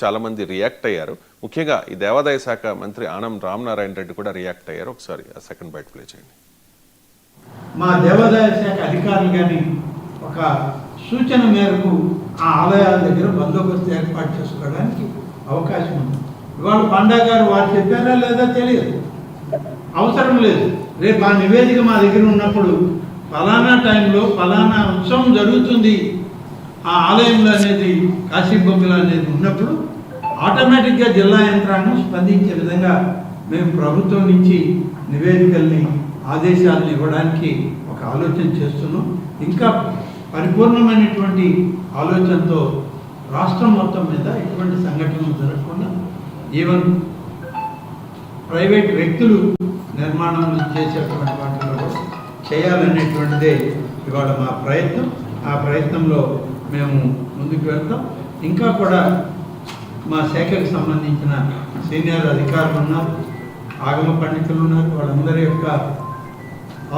చాలామంది రియాక్ట్ అయ్యారు. ముఖ్యంగా ఈ దేవాదాయ శాఖ మంత్రి ఆనం రామనారాయణ రెడ్డి కూడా రియాక్ట్ అయ్యారు. ఒకసారి ఆ సెకండ్ బైట్ ప్లే చేయండి. మా దేవాదాయ శాఖ అధికారులు కానీ ఒక సూచన మేరకు ఆ ఆలయాల దగ్గర బందోబస్తు ఏర్పాటు చేసుకోవడానికి అవకాశం ఉంది. ఇవాళ పండా గారు వారు చెప్పారా లేదా తెలియదు, అవసరం లేదు. రేపు ఆ నివేదిక మా దగ్గర ఉన్నప్పుడు ఫలానా టైంలో ఫలానా ఉత్సవం జరుగుతుంది ఆ ఆలయంలో అనేది కాశీబొమ్మలు అనేది ఉన్నప్పుడు ఆటోమేటిక్గా జిల్లా యంత్రాంగం స్పందించే విధంగా మేము ప్రభుత్వం నుంచి నివేదికల్ని ఆదేశాలను ఇవ్వడానికి ఒక ఆలోచన చేస్తున్నాం. ఇంకా పరిపూర్ణమైనటువంటి ఆలోచనతో రాష్ట్రం మొత్తం మీద ఎటువంటి సంఘటనలు జరగకుండా ఈవెన్ ప్రైవేట్ వ్యక్తులు నిర్మాణాలు చేసేటువంటి వాటిలో చేయాలనేటువంటిదే ఇవాళ మా ప్రయత్నం. ఆ ప్రయత్నంలో మేము ముందుకు వెళ్తాం. ఇంకా కూడా మా శాఖకు సంబంధించిన సీనియర్ అధికారులు ఉన్నారు, ఆగమ పండితులు ఉన్నారు. వాళ్ళందరి యొక్క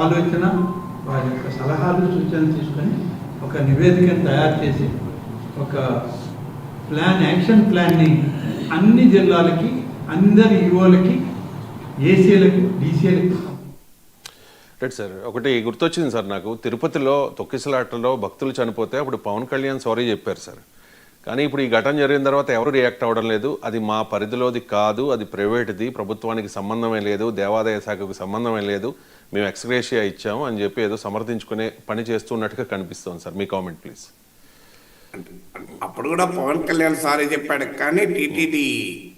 ఆలోచన, వారి యొక్క సలహాలు సూచనలు తీసుకొని ఒక నివేదికను తయారు చేసి ఒక యాక్షన్ ప్లాన్ని అన్ని జిల్లాలకి, అందరి ఈవోలకి, ఏసీలకు, డీసీలకు. రైట్ సార్, ఒకటి గుర్తొచ్చింది సార్ నాకు. తిరుపతిలో తొక్కిసలాటలో భక్తులు చనిపోతే అప్పుడు పవన్ కళ్యాణ్ సారీ చెప్పారు సార్. కానీ ఇప్పుడు ఈ ఘటన జరిగిన తర్వాత ఎవరు రియాక్ట్ అవ్వడం లేదు. అది మా పరిధిలోది కాదు, అది ప్రైవేట్ది, ప్రభుత్వానికి సంబంధమే లేదు, దేవాదాయ శాఖకు సంబంధమే లేదు, మేము ఎక్స్గ్రేషియా ఇచ్చాము అని చెప్పి ఏదో సమర్థించుకునే పని చేస్తున్నట్టుగా కనిపిస్తుంది సార్. Me comment please. అప్పుడు కూడా పవన్ కళ్యాణ్ సారీ చెప్పాడు, కానీ టీటీడీ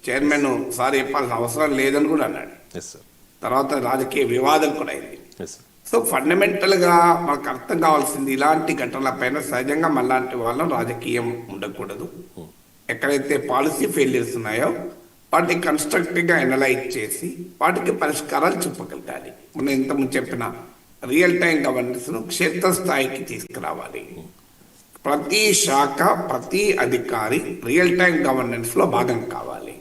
చైర్మన్ సారీ చెప్పాల్సిన అవసరం లేదని కూడా అన్నాడు. Yes sir. తర్వాత రాజకీయ వివాదం కూడా అయింది. Yes sir. సో ఫండమెంటల్గా మనకు అర్థం కావాల్సింది, ఇలాంటి ఘటనలపైన సహజంగా మనలాంటి వాళ్ళం రాజకీయం ఉండకూడదు. ఎక్కడైతే పాలసీ ఫెయిల్యూర్స్ ఉన్నాయో వాటిని కన్స్ట్రక్టివ్గా అనలైజ్ చేసి వాటికి పరిష్కారాలు చెప్పగలగాలి. మనం ఇంతకుముందు చెప్పిన రియల్ టైం గవర్నెన్స్ను క్షేత్రస్థాయికి తీసుకురావాలి. ప్రతి శాఖ, ప్రతి అధికారి రియల్ టైం గవర్నెన్స్లో భాగం కావాలి.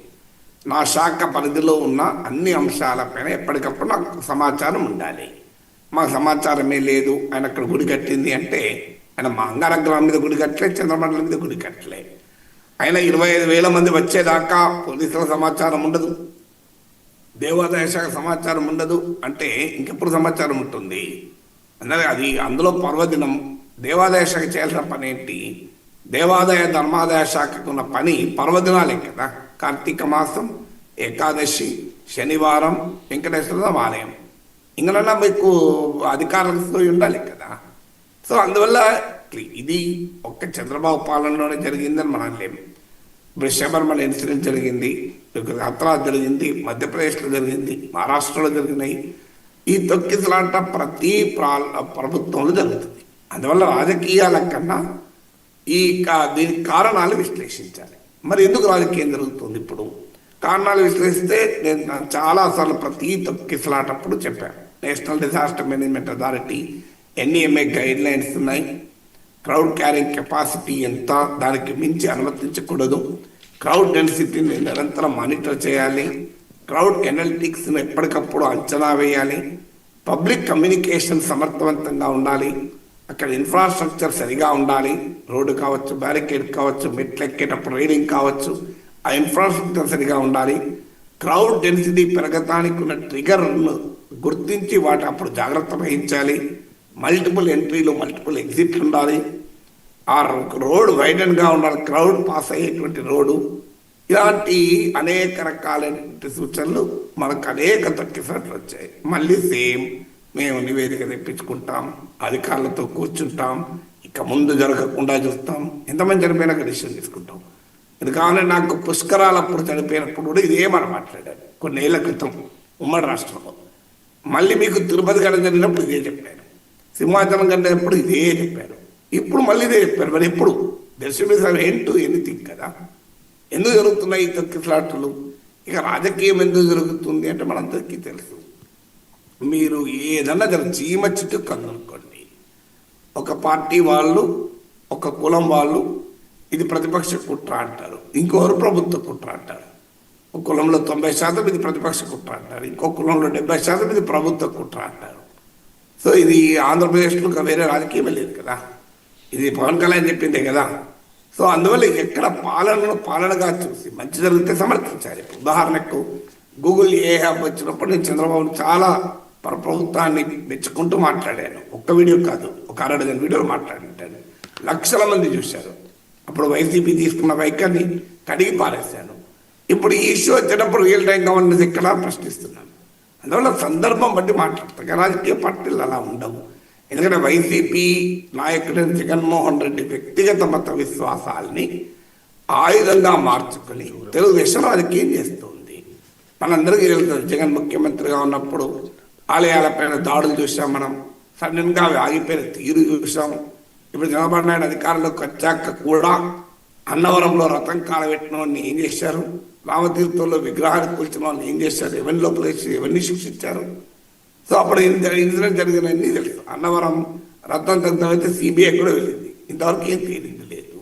నా శాఖ పరిధిలో ఉన్న అన్ని అంశాలపైన ఎప్పటికప్పుడు నాకు సమాచారం ఉండాలి. మాకు సమాచారమే లేదు, ఆయన అక్కడ గుడి కట్టింది అంటే ఆయన మా అంగారగ్రహం మీద గుడి కట్టలే, చంద్రమండలం మీద గుడి కట్టలే. ఆయన 25,000 మంది వచ్చేదాకా పోలీసుల సమాచారం ఉండదు, దేవాదాయ శాఖ సమాచారం ఉండదు అంటే ఇంకెప్పుడు సమాచారం ఉంటుంది? అందుకే అది అందులో పర్వదినం దేవాదాయ శాఖ చేయాల్సిన పని ఏంటి? దేవాదాయ ధర్మాదాయ శాఖకు ఉన్న పని పర్వదినాలే కదా. కార్తీక మాసం, ఏకాదశి, శనివారం, వెంకటేశ్వర ఆలయం, ఇంకనన్నా మీకు అధికారులతో ఉండాలి కదా. సో అందువల్ల ఇది ఒక్క చంద్రబాబు పాలనలోనే జరిగిందని మనం లేము. ఇప్పుడు శబరిమల ఇన్సిడెంట్ జరిగింది, హత్రాస్ జరిగింది, మధ్యప్రదేశ్లో జరిగింది, మహారాష్ట్రలో జరిగినాయి. ఈ తొక్కిసలాట ప్రతి ప్రభుత్వంలో జరుగుతుంది. అందువల్ల రాజకీయాల కన్నా దీనికి కారణాలు విశ్లేషించాలి. మరి ఎందుకు రాజకీయం జరుగుతుంది? ఇప్పుడు కారణాలు విశ్లేషిస్తే నేను చాలాసార్లు ప్రతి తొక్కిసలాటప్పుడు చెప్పాను. National disaster management authority NEMA guide lines ఉన్నాయి. క్రౌడ్ క్యారింగ్ కెపాసిటీ ఎంత, దానికి మించి అనుమతించకూడదు. క్రౌడ్ డెన్సిటీని నిరంతరం మానిటర్ చేయాలి. క్రౌడ్ ఎనలిటిక్స్ను ఎప్పటికప్పుడు అంచనా వేయాలి. పబ్లిక్ కమ్యూనికేషన్ సమర్థవంతంగా ఉండాలి. అక్కడ ఇన్ఫ్రాస్ట్రక్చర్ సరిగా ఉండాలి. రోడ్డు కావచ్చు, బ్యారికేడ్ కావచ్చు, మెట్లు ఎక్కేటప్పుడు రైడింగ్ కావచ్చు, ఆ ఇన్ఫ్రాస్ట్రక్చర్ సరిగా ఉండాలి. క్రౌడ్ డెన్సిటీ పెరగటానికి ఉన్న ట్రిగర్ను గుర్తించి వాటి అప్పుడు జాగ్రత్త వహించాలి. మల్టిపుల్ ఎంట్రీలు, మల్టిపుల్ ఎగ్జిట్లు ఉండాలి. ఆ రోడ్ వైడన్గా ఉండాలి, క్రౌడ్ పాస్ అయ్యేటువంటి రోడ్డు. ఇలాంటి అనేక రకాలైనటువంటి సూచనలు మనకు అనేక తొక్కిసలాటలు వచ్చాయి. మళ్ళీ సేమ్ మేము నివేదిక తెప్పించుకుంటాం, అధికారులతో కూర్చుంటాం, ఇక ముందు జరగకుండా చూస్తాం, ఎంతమంది చనిపోయినాక డిసిషన్ తీసుకుంటాం. ఇది కావాలంటే నాకు పుష్కరాలప్పుడు చనిపోయినప్పుడు కూడా ఇదే మనం మాట్లాడాను కొన్నేళ్ల క్రితం ఉమ్మడి రాష్ట్రంలో. మళ్ళీ మీకు తిరుపతి గడ జరిగినప్పుడు ఇదే చెప్పాను, సింహాచలం గడినప్పుడు ఇదే చెప్పారు, ఇప్పుడు మళ్ళీ ఇదే చెప్పారు. మరి ఎప్పుడు దర్శనం ఏంటో ఎనీథింగ్ కదా. ఎందుకు జరుగుతున్నాయి ఈ తొక్కిసలాటలు? ఇక రాజకీయం ఎందుకు జరుగుతుంది అంటే మనందరికీ తెలుసు. మీరు ఏదన్నా చీమ చిట్టుకు కనుక్కోండి, ఒక పార్టీ వాళ్ళు, ఒక కులం వాళ్ళు ఇది ప్రతిపక్ష కుట్ర అంటారు, ఇంకొకరు ప్రభుత్వ కుట్ర అంటారు. ఒక కులంలో 90% ఇది ప్రతిపక్ష కుట్ర అంటారు, ఇంకో కులంలో 70% ఇది ప్రభుత్వ కుట్ర అంటారు. సో ఇది ఆంధ్రప్రదేశ్లో వేరే రాజకీయమే లేదు కదా. ఇది పవన్ కళ్యాణ్ చెప్పిందే కదా. సో అందువల్ల ఎక్కడ పాలనను పాలనగా చూసి మంచి జరిగితే సమర్థించాలి. ఇప్పుడు ఉదాహరణకు గూగుల్ ఏ యాప్ వచ్చినప్పుడు నేను చంద్రబాబు చాలా ప్రభుత్వాన్ని మెచ్చుకుంటూ మాట్లాడాను. ఒక్క వీడియో కాదు, ఒక 60 వీడియోలు మాట్లాడింటాను. లక్షల మంది చూశారు. అప్పుడు వైసీపీ తీసుకున్న వైఖరిని కడిగి పారేశాను. ఇప్పుడు ఈ ఇష్యూ వచ్చేటప్పుడు రియల్ టైం గవర్నెన్స్ ఎక్కడ ప్రశ్నిస్తున్నాను. అందువల్ల సందర్భం బట్టి మాట్లాడతాను. రాజకీయ పార్టీలు అలా ఉండవు. ఎందుకంటే వైసీపీ నాయకుడైన జగన్మోహన్ రెడ్డి వ్యక్తిగత మత విశ్వాసాలని ఆయుధంగా మార్చుకొని తెలుగుదేశం రాజకీయం చేస్తుంది. మనందరికీ తెలుస్తుంది, జగన్ ముఖ్యమంత్రిగా ఉన్నప్పుడు ఆలయాలపైన దాడులు చూసాం, మనం సడన్గా అవి ఆగిపోయిన తీరు చూసాం. ఇప్పుడు చంద్రబాబు నాయుడు అధికారంలోకి వచ్చాక కూడా అన్నవరంలో రథం కాలబెట్టిన వాడిని ఏం చేశారు, రామతీర్థంలో విగ్రహాలు కూల్చిన వాళ్ళని ఏం చేశారు, ఎవరిని లోపల ఎవరిని శిక్షించారు. సో అప్పుడు ఇన్సిడెంట్ జరిగినవన్నీ తెలుసు. అన్నవరం రథం దగ్ధం అయితే సిబిఐ కూడా వెళ్ళింది, ఇంతవరకు ఏం తేలింది లేదు.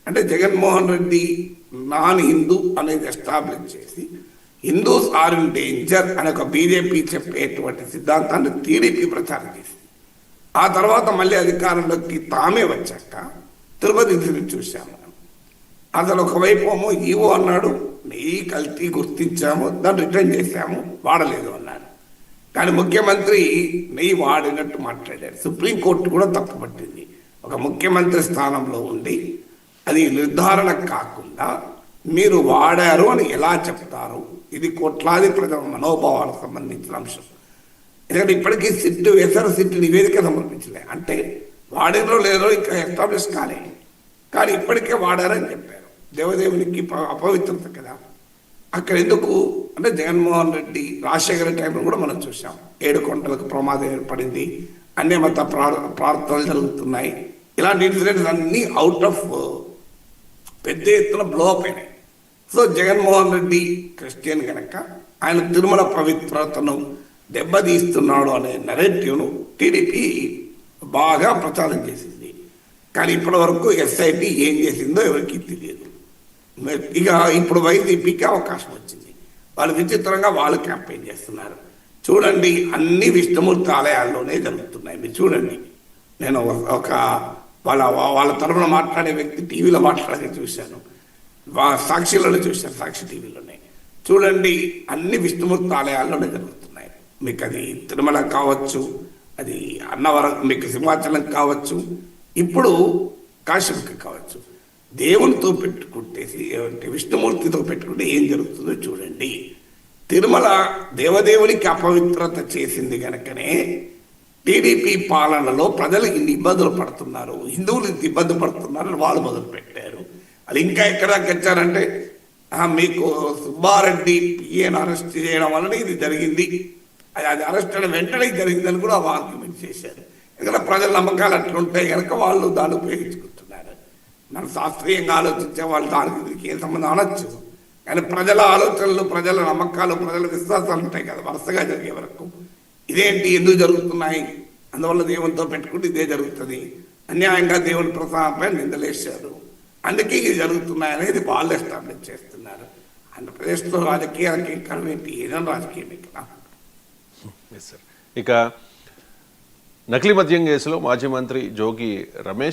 అంటే జగన్మోహన్ రెడ్డి నాన్ హిందూ అనేది ఎస్టాబ్లిష్ చేసి హిందూస్ ఆర్ ఇన్ డేంజర్ అనే ఒక బీజేపీ చెప్పేటువంటి సిద్ధాంతాన్ని టీడీపీ ప్రచారం చేసింది. ఆ తర్వాత మళ్ళీ అధికారంలోకి తామే వచ్చాక తిరుపతి ఇన్సిడెంట్ చూసాము. అసలు ఒకవైపు ఏమో ఈవో అన్నాడు, నెయ్యి కల్తీ గుర్తించాము, దాన్ని రిటర్న్ చేశాము, వాడలేదు అన్నాడు. కానీ ముఖ్యమంత్రి నెయ్యి వాడినట్టు మాట్లాడారు. సుప్రీంకోర్టు కూడా తప్పుపట్టింది. ఒక ముఖ్యమంత్రి స్థానంలో ఉండి అది నిర్ధారణ కాకుండా మీరు వాడారు అని ఎలా చెప్తారు? ఇది కోట్లాది ప్రజల మనోభావాలకు సంబంధించిన అంశం. ఎందుకంటే ఇప్పటికీ సిట్టు వేశారు, సిట్టు నివేదిక సమర్పించలే. అంటే వాడినో లేదో ఇంకా ఎస్టాబ్లిష్ కాలే, కానీ ఇప్పటికే వాడారని చెప్పారు. దేవదేవునికి అపవిత్రత కదా. అక్కడ ఎందుకు అంటే జగన్మోహన్ రెడ్డి రాజశేఖర టైంలో కూడా మనం చూసాం, 7 కొండలకు ప్రమాదం ఏర్పడింది, అన్యమత ప్రార్థనలు జరుగుతున్నాయి. ఇలాంటి ఇన్సిడెంట్స్ అన్నీ అవుట్ ఆఫ్ పెద్ద ఎత్తున బ్లో అప్ అయినాయి. సో జగన్మోహన్ రెడ్డి క్రిస్టియన్ కనుక ఆయన తిరుమల పవిత్రతను దెబ్బతీస్తున్నాడు అనే నెరేటివ్ను టీడీపీ బాగా ప్రచారం చేసింది. కానీ ఇప్పటి వరకు ఎస్ఐటి ఏం చేసిందో ఎవరికి తెలియదు. ఇక ఇప్పుడు వైసీపీకి అవకాశం వచ్చింది. వాళ్ళు విచిత్రంగా వాళ్ళు క్యాంపెయిన్ చేస్తున్నారు. చూడండి, అన్ని విష్ణుమూర్తి ఆలయాల్లోనే జరుగుతున్నాయి. మీరు చూడండి, నేను ఒక వాళ్ళ తరఫున మాట్లాడే వ్యక్తి టీవీలో మాట్లాడే చూశాను, సాక్షిలోనే చూశాను, సాక్షి టీవీలోనే. చూడండి, అన్ని విష్ణుమూర్తి ఆలయాల్లోనే జరుగుతున్నాయి. మీకు అది తిరుమల కావచ్చు, అది అన్నవరం, మీకు సింహాచలం కావచ్చు, ఇప్పుడు కాశీకి కావచ్చు. దేవునితో పెట్టుకుంటే, విష్ణుమూర్తితో పెట్టుకుంటే ఏం జరుగుతుందో చూడండి. తిరుమల దేవదేవునికి అపవిత్రత చేసింది కనుకనే టీడీపీ పాలనలో ప్రజలు ఇన్ని ఇబ్బందులు పడుతున్నారు, హిందువులు ఇంత ఇబ్బంది పడుతున్నారని వాళ్ళు మొదలు పెట్టారు. అది ఇంకా ఎక్కడ వచ్చారంటే మీకు సుబ్బారెడ్డి పిఏను అరెస్ట్ చేయడం వలన ఇది జరిగింది, అది అరెస్ట్ అయిన వెంటనే జరిగిందని కూడా ఆర్గ్యుమెంట్ చేశారు. ఎందుకంటే ప్రజల నమ్మకాలు అట్లుంటాయి కనుక వాళ్ళు దాన్ని ఉపయోగించుకుంటున్నారు. మన శాస్త్రీయంగా ఆలోచించే వాళ్ళు దానికి ఏం సంబంధం అనొచ్చు, కానీ ప్రజల ఆలోచనలు, ప్రజల నమ్మకాలు, ప్రజల విశ్వాసాలు ఉంటాయి కదా వరుసగా జరిగే వరకు. ఇదేంటి, ఎందుకు జరుగుతున్నాయి, అందువల్ల దేవునితో పెట్టుకుంటే ఇదే జరుగుతుంది, అన్యాయంగా దేవుని ప్రసాదంపై నిందలేశారు, అందుకే ఇది జరుగుతున్నాయి అనేది వాళ్ళు ఎస్టాబ్లిష్ చేస్తున్నారు. ఆంధ్రప్రదేశ్లో రాజకీయాలకి కారణం ఏంటి? ఏదైనా రాజకీయం ఇక్కడ. ఇక నకిలీ మద్యం కేసులో మాజీ మంత్రి జోగి రమేష్